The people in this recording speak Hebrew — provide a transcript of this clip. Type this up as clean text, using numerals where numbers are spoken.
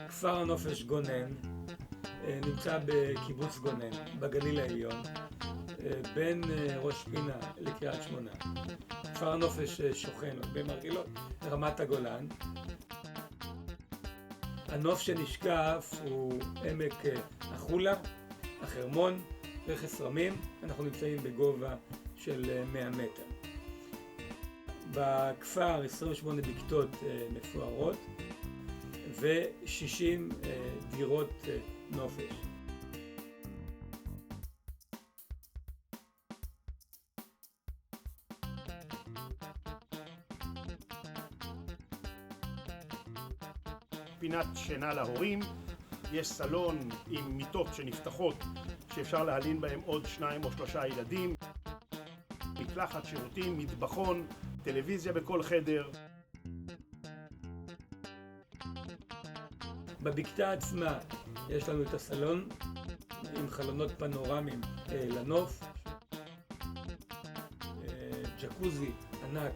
כפר הנופש גונן נמצא בקיבוץ גונן, בגליל העליון, בין ראש פינה לקריית שמונה. כפר הנופש שוכן במרגלות רמת הגולן. הנוף שנשקף הוא עמק החולה, החרמון, רכס רמים. אנחנו נמצאים בגובה של 100 מטר. בכפר 28 בקתות מפוארות ו-60 דירות נופש. פינת שינה להורים, יש סלון עם מיטות שנפתחות שאפשר להלין בהם עוד 2 או 3 ילדים, מקלחת, שירותים, מטבחון, טלוויזיה בכל חדר. בבקתה עצמה יש לנו את הסלון עם חלונות פנורמיים לנוף, ג'קוזי ענק